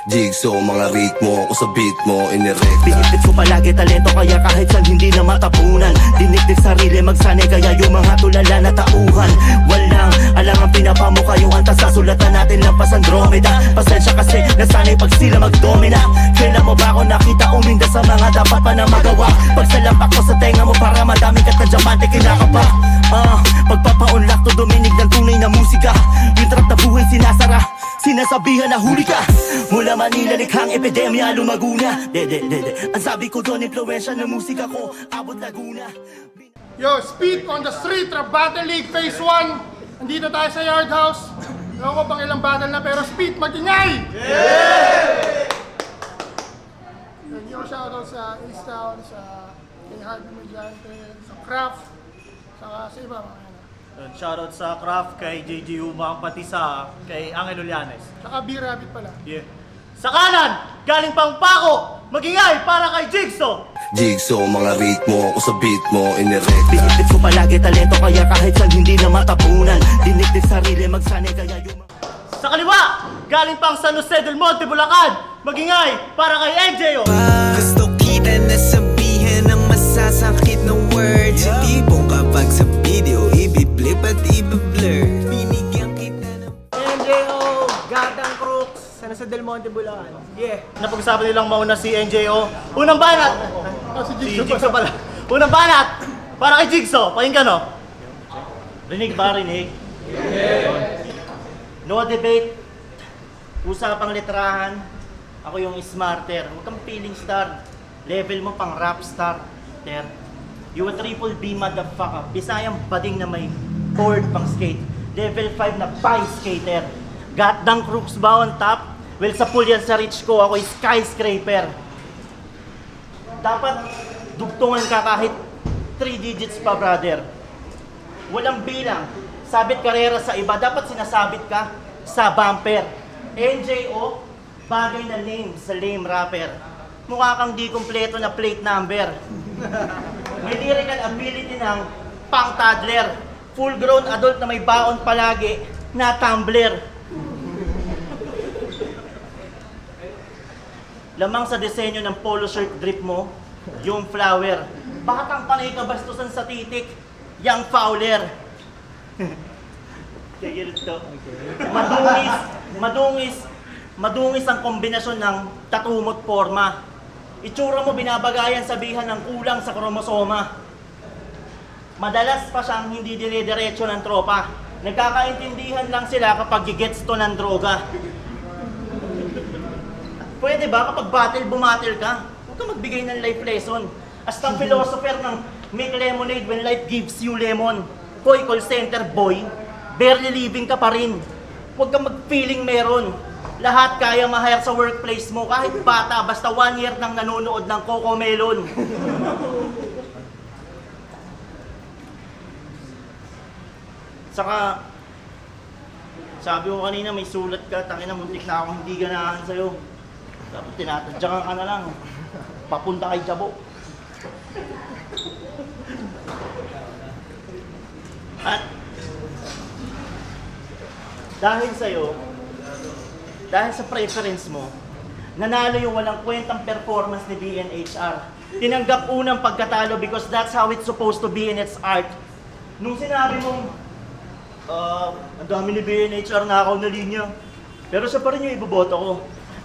Jigsaw, mga ritmo ako sa beat mo, inirect. Binibit ko palagi talento, kaya kahit saan hindi na matapunan. Dinikdik sarili magsanay, kaya yung mga tulala na tauhan. Walang alangang pinapamukha yung antas sa sulatan natin ng Andromeda. Pasensya kasi nasanay pag sila magdomina. Kailan mo ba ako nakita uminda sa mga dapat pa na magawa? Pag salampak ko sa tenga mo para madaming katadjamante kinakaba. Pagpapaunlak to duminig ng tunay na musika. Yung trap na buhay sinasara, sinasabihan na huli ka. Mula Manila likhang epidemya lumaguna. Ang sabi ko doon impluensya ng musika ko abot Laguna. Yo, Speed on the Street Rap Battle League Phase 1. Andito tayo sa Yard House. Ewan ko pang ilang battle na pero Speed, magingay! Yeah! Yo, shoutout sa East Town, sa kay Harvey Mediante, sa Craft, saka sa iba mga yan. Shoutout sa Craft, kay JG Humang, pati sa kay Angel Ulianes. Saka B-Rabbit pala. Yeah. Sa kanan, galing pang Pako, magingay para kay Jigsaw. Jigsaw, mga ritmo ako sa beat mo, inirect. Binibit ko palagi talento, kaya kahit saan hindi na matapunan. Dinikdik sarili magsanay, kaya yung Sa kaliwa, galing pang San Jose del Monte, Bulacan, magingay para kay NJO. Gusto kita na sabihin ang masasakit na words. Yung tipong kapag sa video, ibiblip at ibiblur. Binigyan kita ng NJO, Gatang Crooks, San Jose del Monte, Bulacan. Yeah. Napag-usapan nilang mauna si NJO. Unang banat! Si Si Jigsaw pala. Unang banat! Para kay Jigsaw, pakinggan no? Rinig ba, rinig? No debate. Usapang letrahan. Ako yung smarter. Huwag kang feeling star. Level mo pang rap star. Ter. You a triple B motherfucker. Bisayang bading na may board pang skate. Level 5 na pie skater. Gatdang Crooks ba on top? Well, sa pool yan sa rich ko. Ako skyscraper. Dapat dugtungan ka kahit 3 digits pa, brother. Walang bilang. Sabit karera sa iba, dapat sinasabit ka sa bumper. NJO, bagay na name sa lame rapper. Mukha kang di kumpleto na plate number. May lyrical ability ng pang toddler. Full grown adult na may baon palagi na tumbler. Lamang sa disenyo ng polo shirt drip mo, yung flower. Batang panay kabastusan sa titik, yung fowler. Kaya to. Madungis ang kombinasyon ng tatumot forma. Itsura mo binabagayan sabihan ng kulang sa kromosoma. Madalas pa siyang hindi dire-diretso ng tropa. Nagkakaintindihan lang sila kapag gigets to ng droga. Pwede ba kapag battle, bumatil ka? Huwag ka magbigay ng life lesson. Hasta ang philosopher ng make lemonade when life gives you lemon. Boy, call center boy, barely living ka pa rin. Huwag kang mag-feeling meron. Lahat kaya ma-hire sa workplace mo, kahit bata, basta 1 year nang nanonood ng Coco Melon. Saka, sabi ko kanina may sulat ka, tangina muntik na akong hindi ganahan sa'yo. Dapat tinatadyakan ka na lang. Papunta kay Jabo. At dahil sa'yo, dahil sa preference mo, nanalo yung walang kwentang performance ni BNHR. Tinanggap unang pagkatalo because that's how it's supposed to be in its art. Nung sinabi mong, ang dami ni BNHR nakaw na linya, pero siya pa rin yung iboboto ko.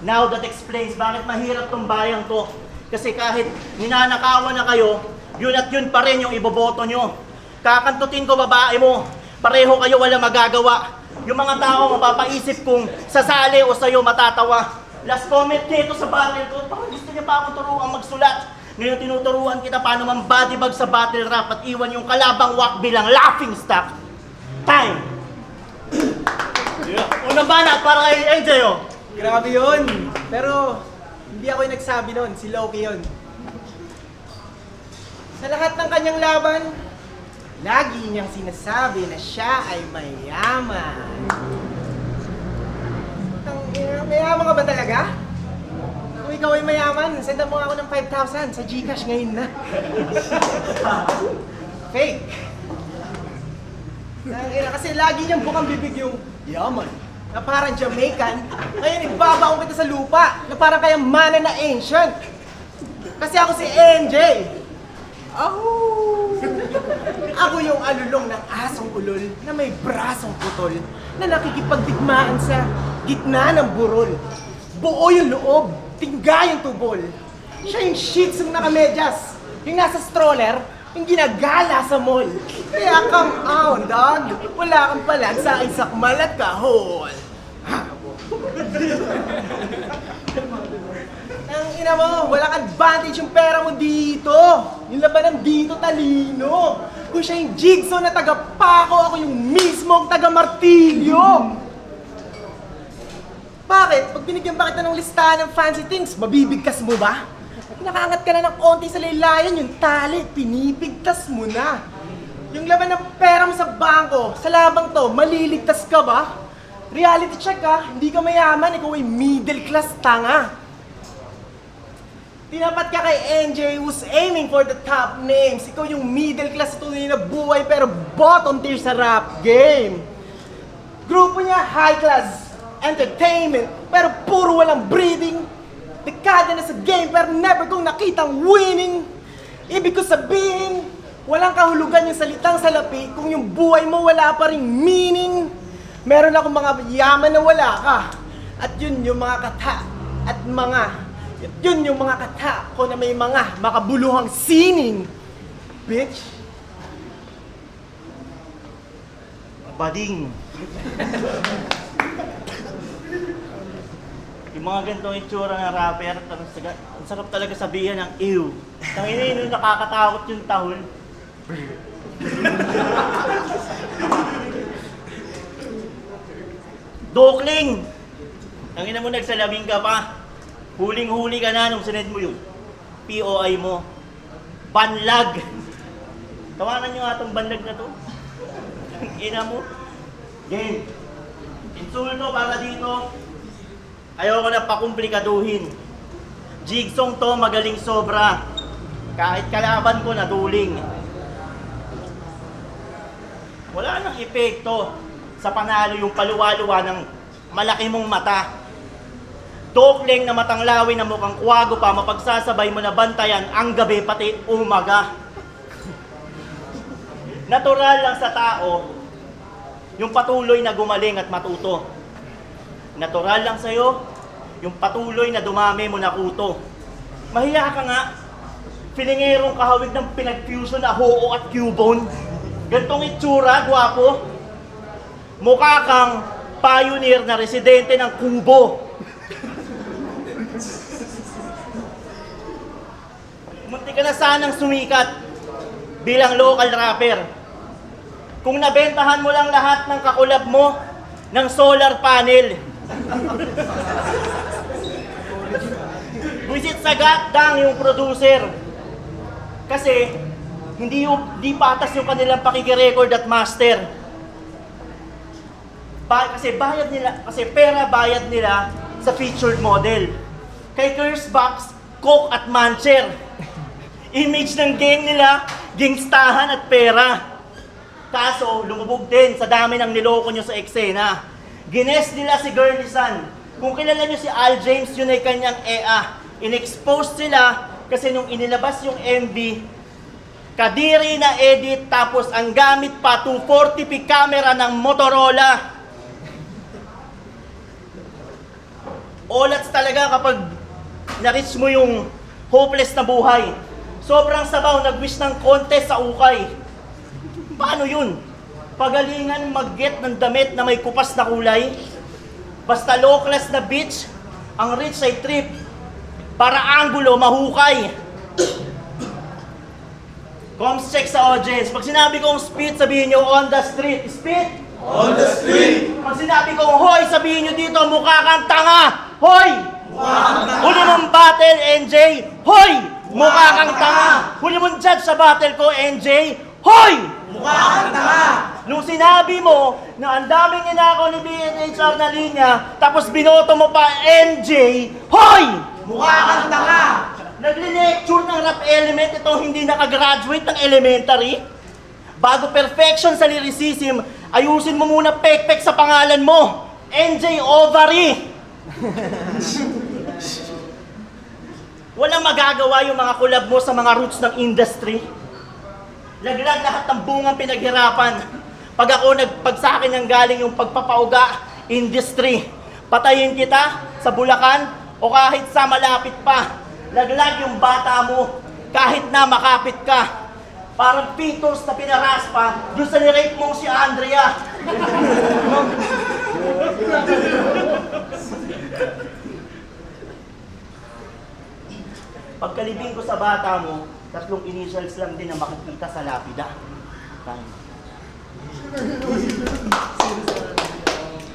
Now that explains bakit mahirap tong bayang to. Kasi kahit ninanakawan na kayo, Yun at yun pa rin yung iboboto nyo. Kakantutin ko babae mo, pareho kayo wala magagawa. Yung mga tao mapapaisip kung sasali o sa'yo matatawa. Last comment nito sa battle ko, parang gusto niya pa akong turuan magsulat. Ngayon tinuturuan kita paano mang bodybag sa battle rap at iwan yung kalabang wak bilang laughing stock. Time! Unang banat para kay NJ, oh. Grabe yun. Pero hindi ako yung nagsabi nun, si Loki yun. Sa lahat ng kanyang laban, lagi niyang sinasabi na siya ay mayaman. Mayaman ka ba talaga? Kung ikaw ay mayaman, sendan mo ako ng 5,000 sa Gcash ngayon na. Fake. Kasi lagi niyang bukang bibig yung yaman. Na parang Jamaican, ngayon ibabaon kita sa lupa, na parang kayamanan na ancient. Kasi ako si NJ. Ako yung alulong ng asong ulol na may brasong putol na nakikipagdigmaan sa gitna ng burol. Buo yung loob, tingga yung tubol. Siya yung shih tzu nakamedyas, yung nasa stroller, yung ginagala sa mall. Kaya come on, dog. Wala kang palag sa aking sakmal at kahol. Ang ina mo, walang advantage yung pera mo dito. Yung labanan dito, talino. Kung siya yung Jigsaw na taga-pako, ako yung mismong taga-martilyo. Bakit? Pag binigyan ba kita ng listahan ng fancy things, mabibigkas mo ba? Nakaangat ka na ng onti sa laylayan, yung tali, pinipigtas mo na. Yung laban ng pera mo sa bangko, sa labang to, maliligtas ka ba? Reality check ha, hindi ka mayaman, ikaw ay middle class tanga. Tinapat ka kay NJ who's aiming for the top names. Ikaw yung middle class tunay na buhay pero bottom tier sa rap game. Grupo niya high class, entertainment, pero puro walang breathing. Dekada na sa game pero never kong nakitang winning. Ibig ko sabihin, walang kahulugan yung salitang salapi kung yung buhay mo wala pa ring meaning. Meron akong mga yaman na wala ka. At yun yung mga kata at yun yung mga kata ko na may mga makabuluhang sining. Bitch. Bading. Yung mga ganitong itsura ng rapper, ang sarap talaga sabihan ng ew. Tangina yun, nakakatakot yung tahol. Dokling! Tangina mo, nagsalamin ka pa. Huling-huli ka na nung sinend mo yung POI mo. Banlag! Tawanan nyo nga itong banlag na to. Ina mo. Game. Insulto para dito. Ayoko na pakumplikaduhin. Jigsong to magaling sobra. Kahit kalaban ko naduling. Wala nang epekto sa panalo yung paluwa-luwa ng malaki mong mata. Dokling na matanglawin na mukhang kwago pa, mapagsasabay mo na bantayan ang gabi pati umaga. Natural lang sa tao yung patuloy na gumaling at matuto. Natural lang sa'yo yung patuloy na dumami mo na kuto. Mahiya ka nga, pilingerong kahawig ng pinag-fusion na hoo at cubone. Gantong itsura, gwapo. Mukha kang pioneer na residente ng Kubo. Munti ka na sanang sumikat bilang local rapper. Kung nabentahan mo lang lahat ng kakulab mo ng solar panel. Visit sa gatdang yung producer. Kasi hindi patas yung kanilang pakikirecord at master. Kasi pera bayad nila sa featured model. Kay Kurzbox, Coke at Mancher. Image ng gang nila, gangstahan at pera. Kaso, lumubog din sa dami ng niloko nyo sa eksena. Gines nila si Girly San. Kung kilala nyo si Al James, yun ay kanyang EA. In-expose sila kasi nung inilabas yung MV, kadiri na edit tapos ang gamit pa 240p camera ng Motorola. Olats talaga kapag na-reach mo yung hopeless na buhay. Sobrang sabaw, nag-wish ng contest sa ukay. Paano yun? Pagalingan mag-get ng damit na may kupas na kulay? Basta low class na bitch, ang rich ay trip. Para anggulo, mahukay. Coms check sa audience. Pag sinabi kong spit, sabihin nyo on the street. Spit? On the street! Pag sinabi kong hoy, sabihin nyo dito, mukha kang tanga! Hoy! Huli mong battle, NJ! Hoy! Mukha kang tanga! Huli mong judge sa battle ko, NJ! Hoy! Mukha kang tanga! Nung sinabi mo na ang daming ninakaw ni BNHR na linya, tapos binoto mo pa, NJ! Hoy! Mukha kang tanga! Nagle-lecture ng rap element itong hindi nakagraduate ng elementary? Bago perfection sa lyricism, ayusin mo muna pek-pek sa pangalan mo. NJ Ovary! Walang magagawa yung mga collab mo sa mga roots ng industry. Laglag lahat ng bungang pinaghirapan. Pag sa akin ang galing yung pagpapauga, industry. Patayin kita sa Bulacan o kahit sa malapit pa. Laglag yung bata mo kahit na makapit ka. Parang fetus na pinaraspa doon sa nirape mong si Andrea. Pagkalibing ko sa bata mo, 3 initials lang din na makikita sa lapida.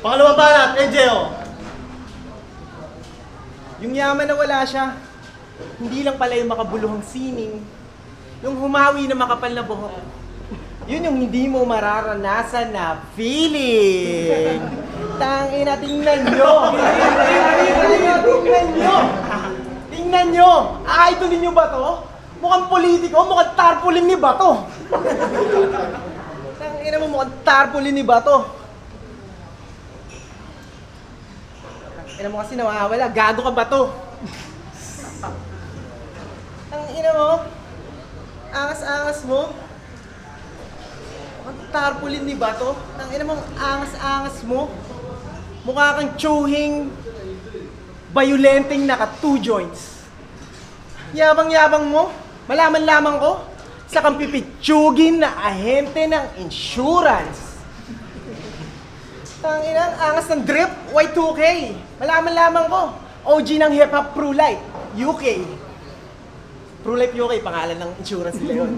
Pangalawang banat, NJO. Yung yaman na wala siya, hindi lang pala yung makabuluhang sining, yung humawi na makapal na buhok. Yun yung hindi mo mararanasan na feeling. Tangina, tingnan nyo! Tingnan nyo! Tingnan nyo! Idolin nyo ba to? Mukhang politiko, mukhang tarpaulin ni Bato. Tangina mo, mukhang tarpaulin ni Bato. Tangina mo kasi nawawala, gago ka Bato. Tangina mo, angas-angas mo. Mukhang tarpaulin ni Bato. Tangina mo, angas-angas mo. Mukha kang tsuhing violenteng naka 2 joints. Yabang-yabang mo. Malaman lamang ko sa kang pipitsugin na ahente ng insurance. Tangina, ang angas ng drip, Y2K. Malaman lamang ko, OG ng hip-hop ProLife, UK. ProLife UK, pangalan ng insurance nila yun.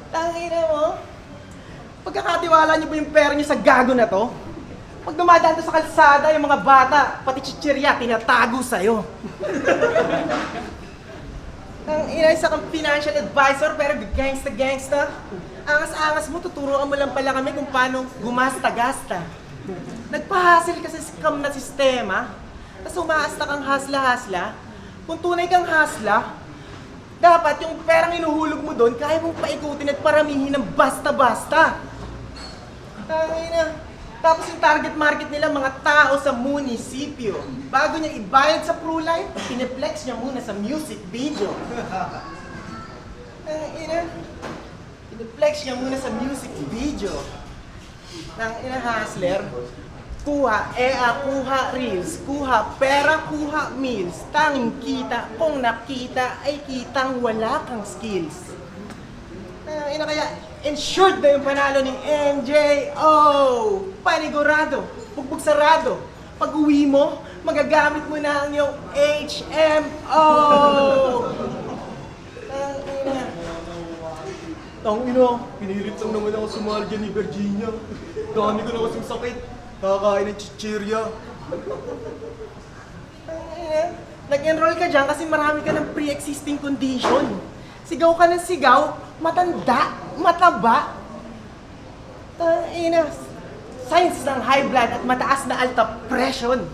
Tangina mo, pagkakatiwala niyo ba yung pera niyo sa gago na to? Pag dumadaan to sa kalsada, yung mga bata, pati chichirya, tinatago sa'yo. Ang ina, isa kang financial advisor pero gangsta-gangsta. Angas-angas mo, tuturuan mo lang pala kami kung paano gumasta-gasta. Nagpahasil ka sa scam na sistema, tapos umaasta kang hasla-hasla. Kung tunay kang hasla, dapat yung perang inuhulog mo doon, kaya mong paikutin at paramihin ng basta-basta. Tangina. Tapos yung target market nila, mga tao sa munisipyo. Bago niya ibayad sa ProLife, piniplex niya muna sa music video. Piniplex niya muna sa music video. Hustler. Kuha, kuha reels, kuha pera, kuha meals. Tanging kita, kung nakita, ay kitang wala kang skills. Kaya insured na yung panalo ni NJO. Panigurado, bugbog sarado. Pag uwi mo, magagamit mo na ang iyong HMO. Tangina, pinilit lang naman ako sumali dyan ni Virginia. Dami ko na kasing sakit. Kakain ng chichirya. Nag-enroll ka dyan kasi marami ka ng pre-existing condition. Sigaw ka ng sigaw, matanda, mataba. Tangina, signs ng high blood at mataas na alta pression.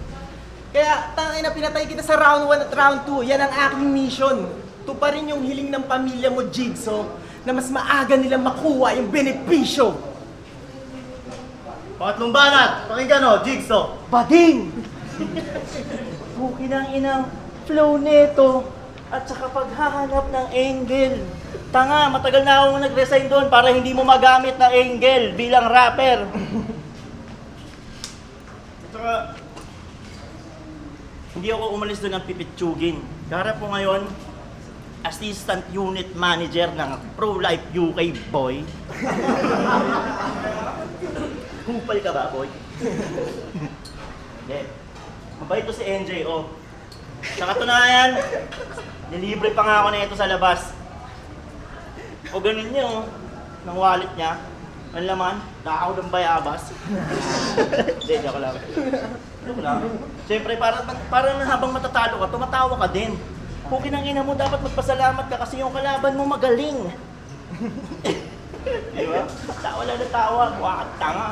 Kaya tangina, pinatay kita sa round 1 at round 2. Yan ang aking mission. Tuparin yung hiling ng pamilya mo, Jigsaw, na mas maaga nilang makuha yung benepisyo. Pangatlong banat, pakinggan o, Jigsaw. Bading! Buki ng inang flow neto at saka paghahanap ng angle. Tanga, matagal na akong nag-resign doon para hindi mo magamit na angle bilang rapper. At saka, hindi ako umalis doon ng pipitsugin. Karap ko ngayon, Assistant Unit Manager ng Pro Life UK, boy. Kupal ka ba, boy? Hindi. Mabait to si NJO. Sa katunayan, nilibre pa nga ako na ito sa labas. O ganun niya, oh. Ng wallet niya. Ang laman, takaw ng bayabas. Hindi, joke lang. Joke lang. Siyempre, parang habang matatalo ka, tumatawa ka din. Kung kinangina mo, dapat magpasalamat ka kasi yung kalaban mo magaling. Di ba? Tawa lang na tawa, buwakat tanga.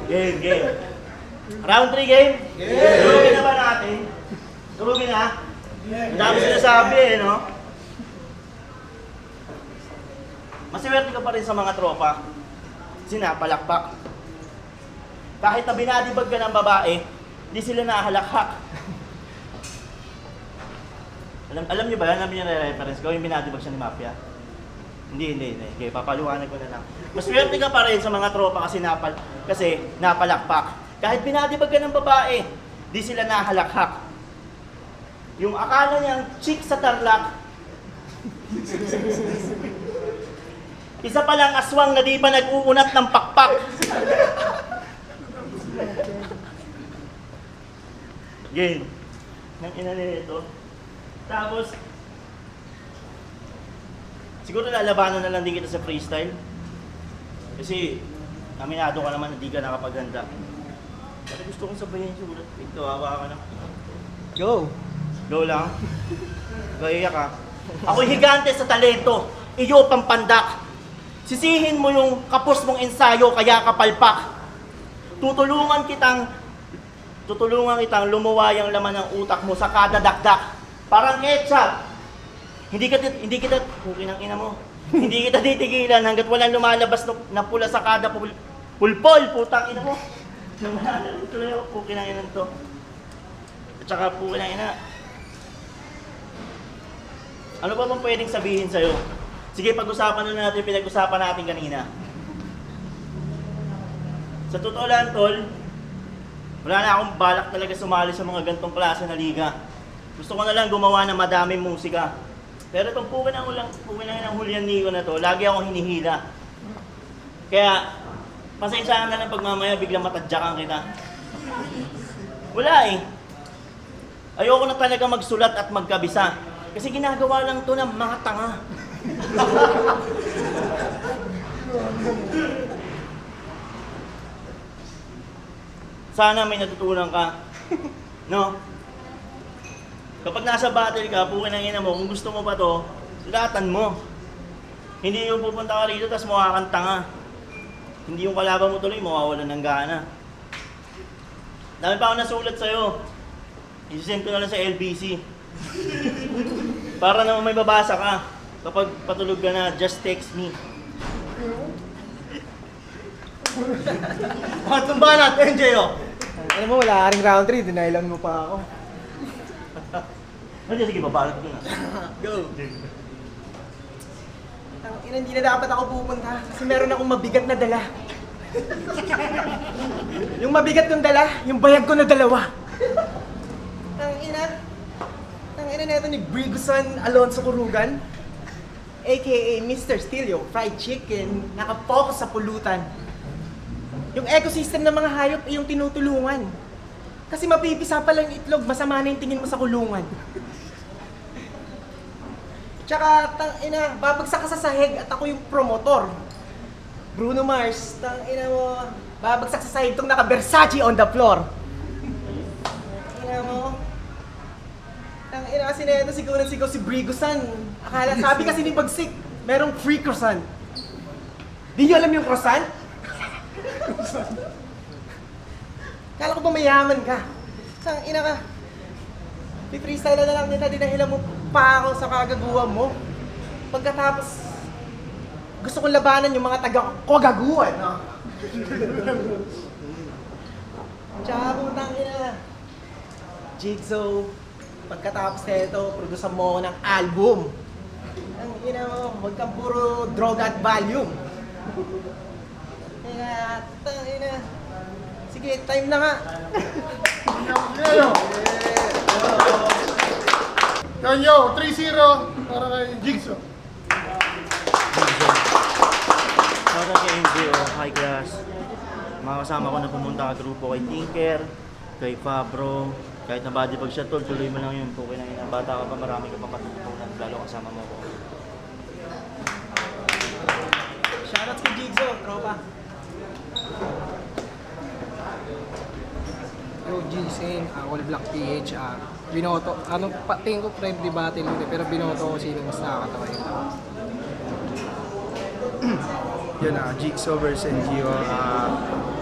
Game. Round 3 game? Yeah! Durugin na ba natin? Durugin na? Ang dami sinasabi eh, no? Masiwerte ka pa rin sa mga tropa. Sinapalakpak. Kahit na binadibag ka ng babae, di sila nahalakhak. Alam niyo ba yan? Alam niyo na reference ko? Yung binadibag siya ni Mafia? Hindi. Okay, papaluhanan ko na lang. Maswerte ka pa rin sa mga tropa kasi napalakpak. Kahit binadibag ka ng babae, di sila nahalakhak. Yung akala niyang chick sa Tarlac, isa palang aswang na di pa nag-uunat ng pakpak. Game. Nang ina nito. Tapos, siguro lalabanan na lang din kita sa freestyle. Kasi, aminado ka naman na di ka nakapaghanda. Pero gusto kong sabayin yung sulat. Ito, hawa ka na. Go! Go lang. Gaya ka. Ako'y higante sa talento. Iyo pampandak. Sisihin mo yung kapos mong ensayo kaya kapalpak. Tutulungan kitang lumuway ang laman ng utak mo sa kada dakdak. Parang ketchup. Hindi kita, okay ng ina mo. Hindi kita titigilan hanggat walang lumalabas na pula sa kada pulpol, putang ina mo. Tuloy ako, okay ng ina to. At saka okay ng ina. Ano ba bang pwedeng sabihin sa'yo? Sige, pag-usapan na natin, pinag-usapan natin kanina. Sa totoo lang, tol, wala na akong balak talaga sumali sa mga gantong klase na liga. Gusto ko na lang gumawa ng madaming musika. Pero itong pukin ng Julian Nico na to, lagi akong hinihila. Kaya, pasensyahan na lang pag mamaya biglang matadyakan kita. Wala eh. Ayoko na talaga magsulat at magkabisa. Kasi ginagawa lang to ng mga tanga. Sana may natutunan ka. No? Kapag nasa battle ka, pukin ng ina mo, kung gusto mo pa to, sulatan mo. Hindi yung pupunta ka rito, tapos mukha kang tanga. Hindi yung kalaban mo tuloy, mawawalan ng gana. Dami pa ako nasulat sa'yo. I-send ko na lang sa LBC. Para naman may babasa ka. Kapag patulog ka na, just text me. Tumba natin, NJO! Alam mo, wala ring round 3, dinailan mo pa ako. Sige, babalot ko na. Go! Hindi na dapat ako pupunta kasi meron akong mabigat na dala. Yung mabigat kong dala, yung bayag ko na dalawa. Tangina na ito ni Brigusan Alonso Curugan, aka Mr. Stilio, fried chicken, nakapokus sa pulutan. Yung ecosystem ng mga hayop ay yung tinutulungan. Kasi mapipisa pa lang itlog, masama na yung tingin mo sa kulungan. Tsaka, babagsak ka sa sahig at ako yung promotor. Bruno Mars, mo, babagsak sa sahig itong naka-Versace on the floor. Mo, kasi na ito sigaw si Brigusan. Akala, sabi kasi ni Bagsik, merong free croissant. Di nyo alam yung croissant? Kala ko ba mayaman ka? Ka. Freestyle na lang nila, dinahilan mo pa ako sa kagaguhan mo. Pagkatapos, gusto kong labanan yung mga taga-kagaguhan, no? Tsaka putang ina. Jigsaw, pagkatapos na ito, produsan mo ako ng album. Ang ina mo, huwag kang puro droga at volume. Kaya, ina. Sige, time na nga. Yo, 3-0 para kay Jigsaw. Para kay NGO, high class. Mga kasama ko na pumunta ka grupo kay Tinker, kay Fabro, kahit na body bag siya tol, tuloy mo lang yun. Okay na yun. Bata ka pa, marami ka pa matutunan, lalo kasama mo ko. Shoutouts kay Jigsaw, tropa. Yo, G-Sing, All Black PH, binoto, tingin ko friendly battle ulit, pero binoto ko sino mas nakakatawa yun. Yun Jigsaw versus NGO.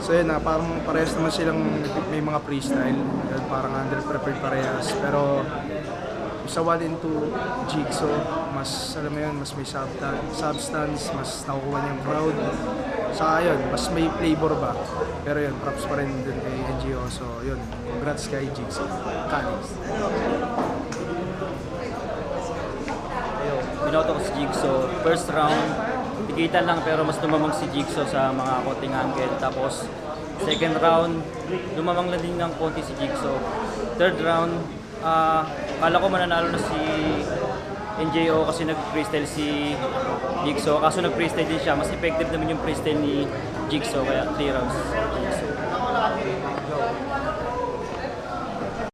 So yun parang parehas naman silang may mga freestyle. Yun, parang underprepared parehas. Pero sa 1 and 2, Jigsaw, mas alam mo yun, mas may substance, mas nakukuha niya yung crowd. Saka yun, mas may flavor ba. Pero yun, props pa rin dun kay NGO. So yun, congrats kay Jigsaw. Canis. Binoto ko si Jigsaw. First round, tikitan lang pero mas lumamang si Jigsaw sa mga konting angle. Tapos, second round, lumamang na din ng konti si Jigsaw. Third round, kala ko mananalo na si NJO kasi nag-freestyle si Jigsaw. Kaso nag-freestyle din siya. Mas effective naman yung freestyle ni Jigsaw. Kaya 3 rounds. Jigsaw.